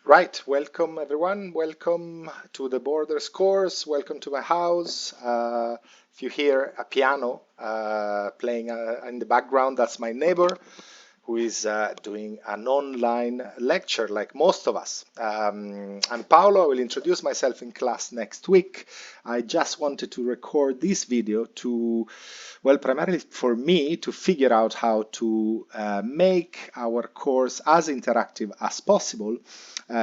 Right, welcome everyone. Welcome to the Borders course. Welcome to my house. If you hear a piano playing in the background, that's my neighbor who is doing an online lecture like most of us. I'm Paolo. I will introduce myself in class next week. I just wanted to record this video to, well, primarily for me to figure out how to make our course as interactive as possible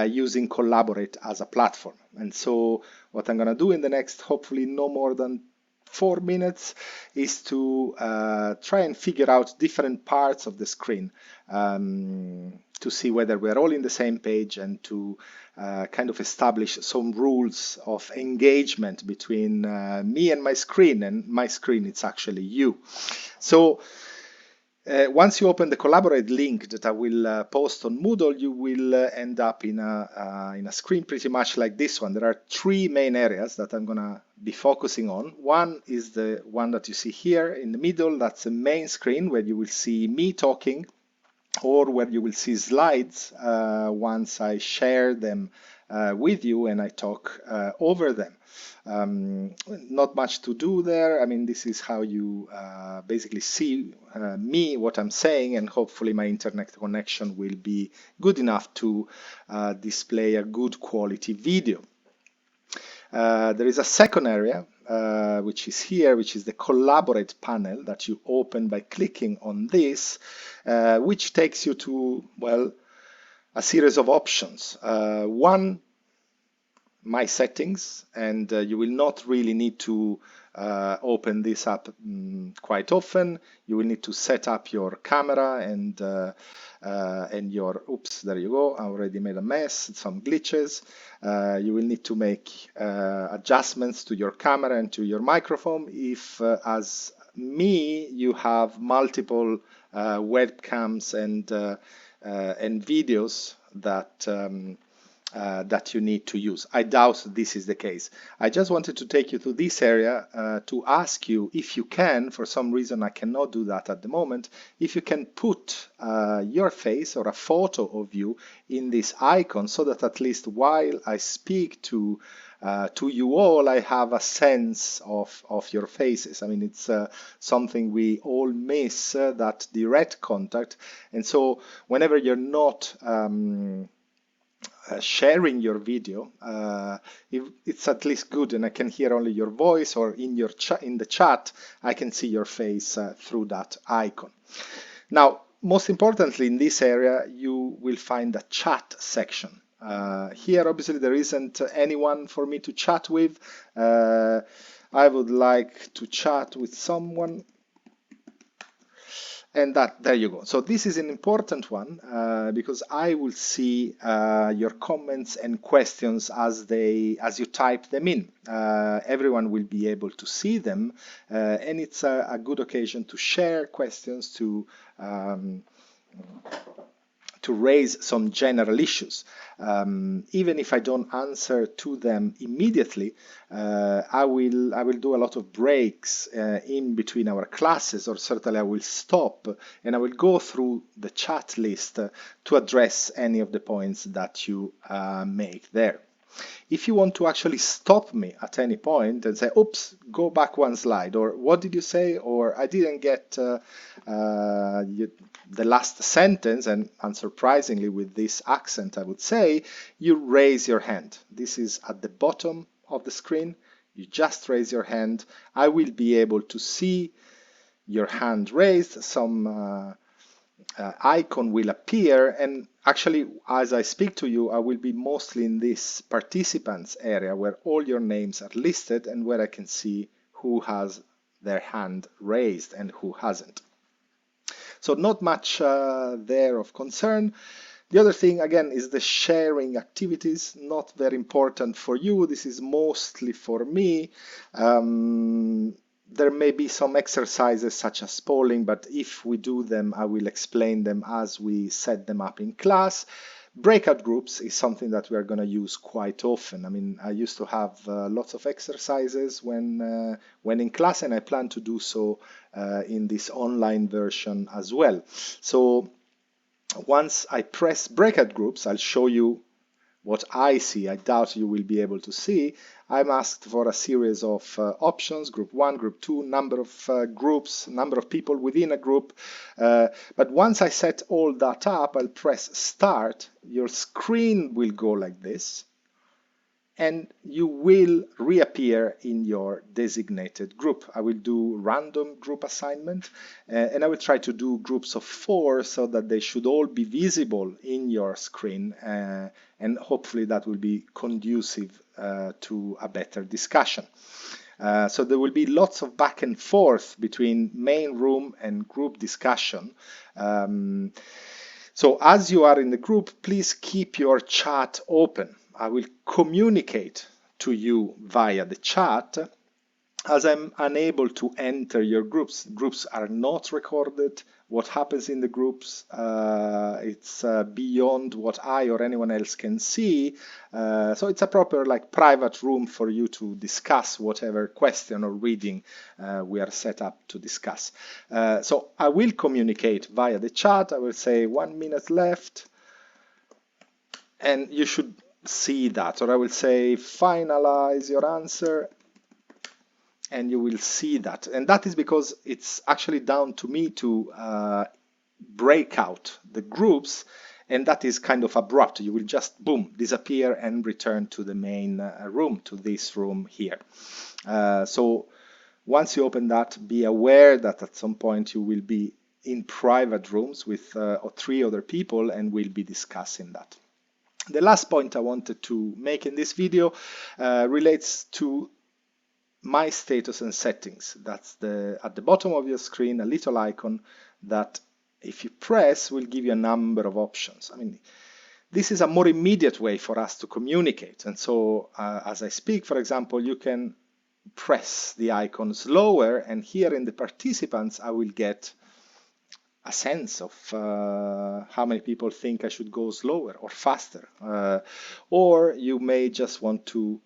using Collaborate as a platform. And so what I'm going to do in the next, hopefully no more than 4 minutes, is to try and figure out different parts of the screen to see whether we're all in the same page and to kind of establish some rules of engagement between me and my screen. And my screen, it's actually you. So once you open the Collaborate link that I will post on Moodle, you will end up in a screen pretty much like this one. There are 3 main areas that I'm going to be focusing on. One is the one that you see here in the middle. That's the main screen where you will see me talking, or where you will see slides once I share them with you and I talk over them. Not much to do there. I mean, this is how you basically see me, what I'm saying, and hopefully my internet connection will be good enough to display a good quality video. There is a second area, which is here, which is the Collaborate panel that you open by clicking on this, which takes you to, well, a series of options. One, my settings, and you will not really need to open this up quite often. You will need to set up your camera and your, oops, there you go, I already made a mess, some glitches. You will need to make adjustments to your camera and to your microphone if, as me, you have multiple webcams and videos that that you need to use. I doubt this is the case. I just wanted to take you to this area to ask you if you can, for some reason I cannot do that at the moment, if you can put your face or a photo of you in this icon so that at least while I speak to you all, I have a sense of your faces. I mean, it's something we all miss, that direct contact. And so whenever you're not sharing your video, it's at least good, and I can hear only your voice, or in your in the chat I can see your face through that icon. Now, most importantly, in this area you will find a chat section. Here obviously there isn't anyone for me to chat with. I would like to chat with someone. And there you go. So this is an important one because I will see your comments and questions as you type them in. Everyone will be able to see them, and it's a good occasion to share questions, to raise some general issues. Even if I don't answer to them immediately, I will do a lot of breaks in between our classes, or certainly I will stop and I will go through the chat list to address any of the points that you make there. If you want to actually stop me at any point and say, oops, go back one slide, or what did you say, or I didn't get the last sentence, and unsurprisingly with this accent I would say, you raise your hand. This is at the bottom of the screen. You just raise your hand. I will be able to see your hand raised. Some icon will appear, and actually as I speak to you I will be mostly in this participants area where all your names are listed and where I can see who has their hand raised and who hasn't. So not much there of concern. The other thing again is the sharing activities, not very important for you. This is mostly for me. There may be some exercises such as polling, but if we do them, I will explain them as we set them up in class. Breakout groups is something that we are going to use quite often. I mean, I used to have lots of exercises when in class, and I plan to do so in this online version as well. So once I press breakout groups, I'll show you what I see. I doubt you will be able to see. I'm asked for a series of options, group 1, group 2, number of groups, number of people within a group. But once I set all that up, I'll press start. Your screen will go like this, and you will reappear in your designated group. I will do random group assignment, and I will try to do groups of 4 so that they should all be visible in your screen, and hopefully that will be conducive to a better discussion. So there will be lots of back and forth between main room and group discussion. So as you are in the group, please keep your chat open. I will communicate to you via the chat. As I'm unable to enter your groups, groups are not recorded. What happens in the groups, it's beyond what I or anyone else can see. So it's a proper private room for you to discuss whatever question or reading we are set up to discuss. So I will communicate via the chat. I will say 1 minute left, and you should see that. Or I will say finalize your answer, and you will see that. And that is because it's actually down to me to break out the groups, and that is kind of abrupt. You will just, boom, disappear and return to the main room, to this room here. So once you open that, be aware that at some point you will be in private rooms with 3 other people, and we'll be discussing that. The last point I wanted to make in this video relates to my status and settings. That's at the bottom of your screen, a little icon that if you press will give you a number of options. I mean, this is a more immediate way for us to communicate. And so as I speak, for example, you can press the icon slower, and here in the participants, I will get a sense of how many people think I should go slower or faster. Or you may just want to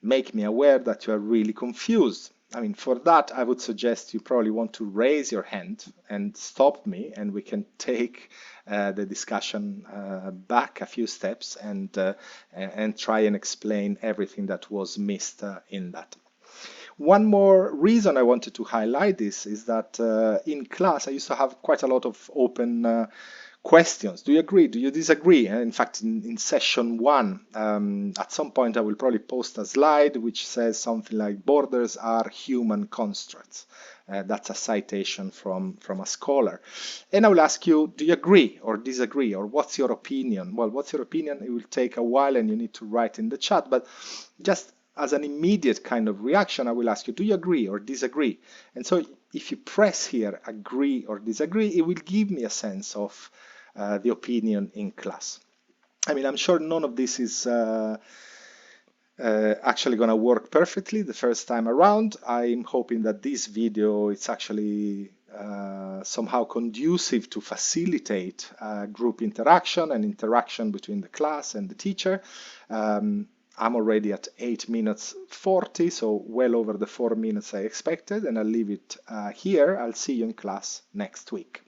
make me aware that you are really confused. I mean, for that, I would suggest you probably want to raise your hand and stop me, and we can take the discussion back a few steps and try and explain everything that was missed in that. One more reason I wanted to highlight this is that in class, I used to have quite a lot of open questions. Do you agree? Do you disagree? And in fact, in session 1, at some point, I will probably post a slide which says something like borders are human constructs. That's a citation from a scholar. And I will ask you, do you agree or disagree? Or what's your opinion? Well, what's your opinion? It will take a while and you need to write in the chat. But just as an immediate kind of reaction, I will ask you, do you agree or disagree? And so if you press here, agree or disagree, it will give me a sense of the opinion in class. I mean, I'm sure none of this is actually going to work perfectly the first time around. I'm hoping that this video is actually somehow conducive to facilitate group interaction and interaction between the class and the teacher. I'm already at 8 minutes 40, so well over the 4 minutes I expected, and I'll leave it here. I'll see you in class next week.